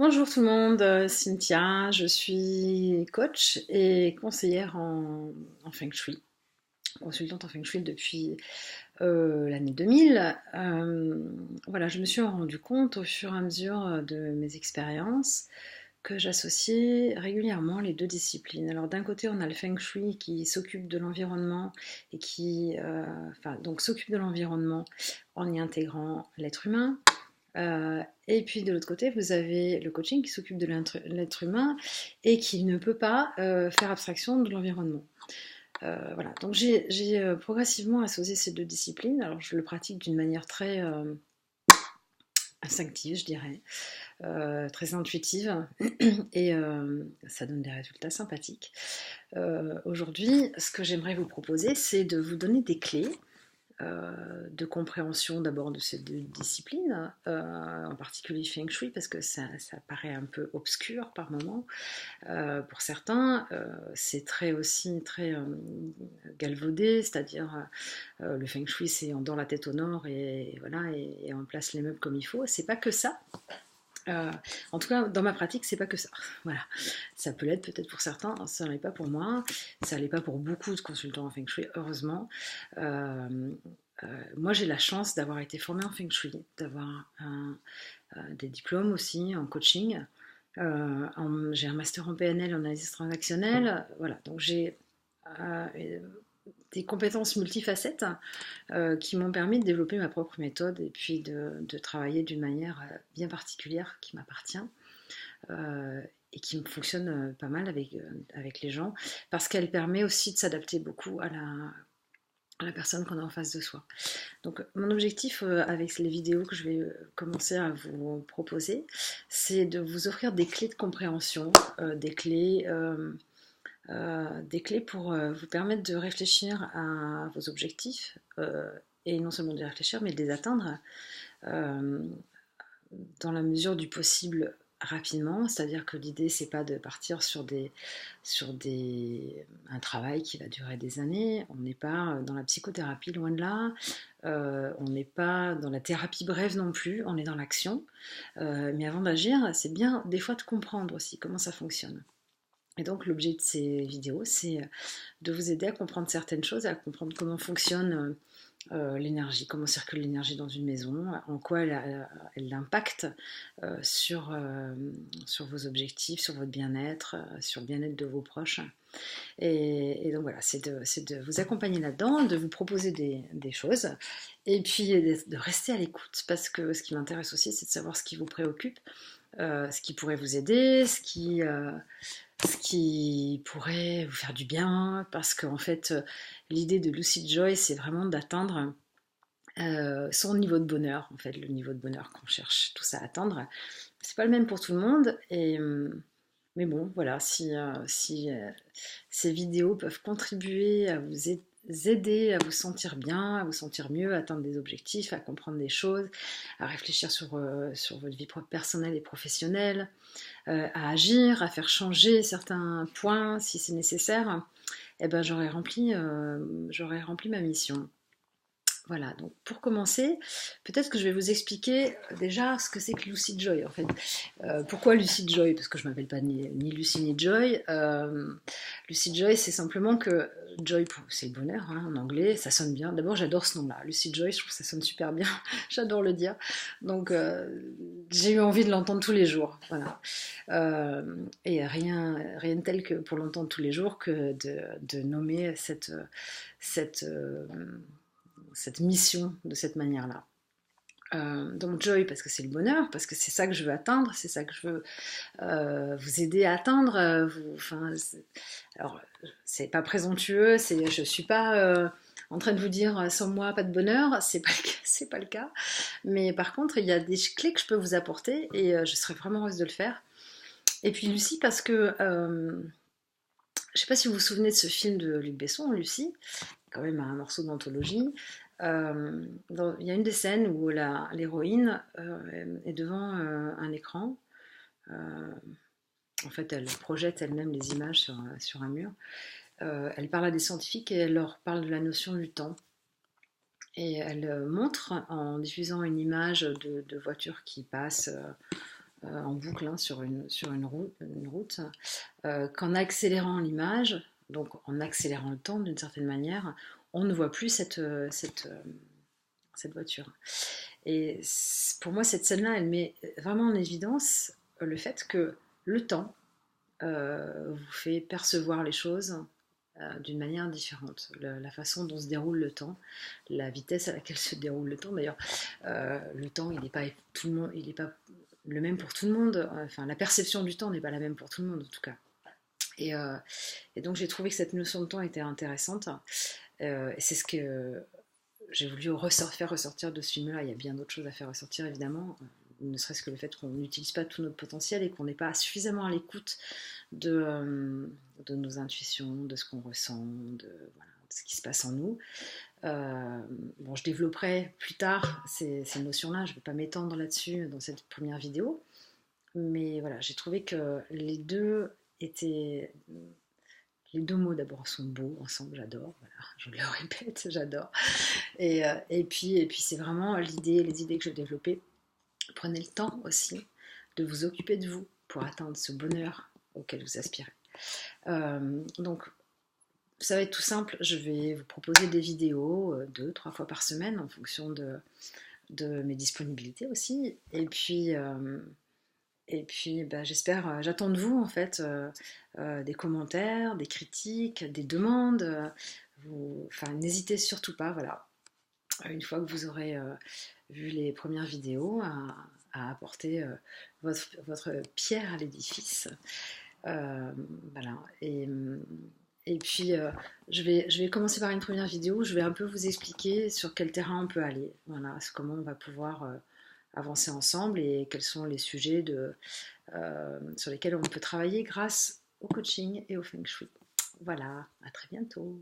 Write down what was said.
Bonjour tout le monde, Cynthia, je suis coach et conseillère en Feng Shui, consultante en Feng Shui depuis l'année 2000. Voilà, je me suis rendu compte au fur et à mesure de mes expériences que j'associais régulièrement les deux disciplines. Alors d'un côté, on a le Feng Shui qui s'occupe de l'environnement et donc s'occupe de l'environnement en y intégrant l'être humain. Et puis de l'autre côté, vous avez le coaching qui s'occupe de l'être humain et qui ne peut pas faire abstraction de l'environnement. Voilà, donc j'ai progressivement associé ces deux disciplines. Alors je le pratique d'une manière très instinctive, je dirais, très intuitive, et ça donne des résultats sympathiques. Aujourd'hui, ce que j'aimerais vous proposer, c'est de vous donner des clés de compréhension d'abord de ces deux disciplines, en particulier Feng Shui, parce que ça paraît un peu obscur par moment. Pour certains, c'est très galvaudé, c'est-à-dire le Feng Shui, c'est on dort la tête au nord et voilà, et on place les meubles comme il faut. C'est pas que ça. Euh, En tout cas, dans ma pratique, c'est pas que ça. Voilà, ça peut l'être peut-être pour certains, ça n'en est pas pour moi, ça l'est pas pour beaucoup de consultants en Feng Shui, heureusement. Euh, Moi, j'ai la chance d'avoir été formée en Feng Shui, d'avoir des diplômes aussi en coaching. J'ai un master en PNL en analyse transactionnelle. Voilà, donc j'ai euh, des compétences multifacettes qui m'ont permis de développer ma propre méthode et puis de travailler d'une manière bien particulière qui m'appartient euh, et qui me fonctionne pas mal avec les gens parce qu'elle permet aussi de s'adapter beaucoup à la personne qu'on a en face de soi. Donc mon objectif avec les vidéos que je vais commencer à vous proposer, c'est de vous offrir des clés de compréhension, des clés pour vous permettre de réfléchir à vos objectifs, et non seulement de les réfléchir, mais de les atteindre euh, dans la mesure du possible rapidement, c'est-à-dire que l'idée c'est pas de partir un travail qui va durer des années, on n'est pas dans la psychothérapie, loin de là, on n'est pas dans la thérapie brève non plus, on est dans l'action, mais avant d'agir, c'est bien des fois de comprendre aussi comment ça fonctionne. Et donc l'objet de ces vidéos, c'est de vous aider à comprendre certaines choses, à comprendre comment fonctionne l'énergie, comment circule l'énergie dans une maison, en quoi elle impacte sur vos objectifs, sur votre bien-être, sur le bien-être de vos proches. Et donc voilà, c'est de vous accompagner là-dedans, de vous proposer des choses, et puis de rester à l'écoute, parce que ce qui m'intéresse aussi, c'est de savoir ce qui vous préoccupe, ce qui pourrait vous aider, ce qui pourrait vous faire du bien, parce qu'en fait, l'idée de Lucid Joy, c'est vraiment d'atteindre son niveau de bonheur, en fait, le niveau de bonheur qu'on cherche tous à atteindre. C'est pas le même pour tout le monde, mais bon, voilà, si ces vidéos peuvent contribuer à vous aider à vous sentir bien, à vous sentir mieux, à atteindre des objectifs, à comprendre des choses, à réfléchir sur votre vie personnelle et professionnelle, à agir, à faire changer certains points si c'est nécessaire, eh ben, j'aurais rempli ma mission. Voilà, donc pour commencer, peut-être que je vais vous expliquer déjà ce que c'est que Lucid Joy en fait. Pourquoi Lucid Joy? Parce que je ne m'appelle pas ni Lucie ni Joy. Lucid Joy, c'est simplement que Joy, c'est le bonheur hein, en anglais, ça sonne bien. D'abord, j'adore ce nom-là. Lucid Joy, je trouve que ça sonne super bien. J'adore le dire. Donc, j'ai eu envie de l'entendre tous les jours. Voilà. Et rien de tel que pour l'entendre tous les jours que de nommer cette, euh, cette mission de cette manière-là. Donc joy parce que c'est le bonheur, parce que c'est ça que je veux atteindre, c'est ça que je veux vous aider à atteindre. Alors c'est pas présomptueux, je suis pas en train de vous dire sans moi pas de bonheur, c'est pas le cas. Mais par contre il y a des clés que je peux vous apporter et je serais vraiment heureuse de le faire. Et puis Lucie parce que je sais pas si vous vous souvenez de ce film de Luc Besson, Lucie, quand même un morceau d'anthologie. Il y a une des scènes où l'héroïne est devant un écran. Euh, En fait, elle projette elle-même les images sur un mur. Elle parle à des scientifiques et elle leur parle de la notion du temps. Et elle montre, en diffusant une image de voiture qui passe en boucle hein, sur une route qu'en accélérant l'image, donc en accélérant le temps d'une certaine manière, on ne voit plus cette voiture. Et pour moi, cette scène-là, elle met vraiment en évidence le fait que le temps vous fait percevoir les choses d'une manière différente. La façon dont se déroule le temps, la vitesse à laquelle se déroule le temps. D'ailleurs, le temps, il n'est pas tout le monde, il n'est pas le même pour tout le monde. Enfin, la perception du temps n'est pas la même pour tout le monde, en tout cas. Et, euh, et donc, j'ai trouvé que cette notion de temps était intéressante. Et c'est ce que j'ai voulu faire ressortir de ce film-là. Il y a bien d'autres choses à faire ressortir, évidemment. Ne serait-ce que le fait qu'on n'utilise pas tout notre potentiel et qu'on n'est pas suffisamment à l'écoute de nos intuitions, de ce qu'on ressent, voilà, de ce qui se passe en nous. Bon, je développerai plus tard ces notions-là, je ne vais pas m'étendre là-dessus dans cette première vidéo, mais voilà, j'ai trouvé que les deux mots d'abord sont beaux ensemble, j'adore, voilà, je le répète, j'adore. Et puis c'est vraiment les idées que je développais. Prenez le temps aussi de vous occuper de vous pour atteindre ce bonheur auquel vous aspirez. Donc, ça va être tout simple. Je vais vous proposer des vidéos 2-3 fois par semaine en fonction de mes disponibilités aussi. Et puis bah, j'attends de vous en fait des commentaires, des critiques, des demandes. Enfin, n'hésitez surtout pas, voilà. Une fois que vous aurez vu les premières vidéos, à apporter votre pierre à l'édifice. Voilà. Et puis, je vais commencer par une première vidéo où je vais un peu vous expliquer sur quel terrain on peut aller. Voilà, comment on va pouvoir avancer ensemble et quels sont les sujets sur lesquels on peut travailler grâce au coaching et au feng shui. Voilà, à très bientôt.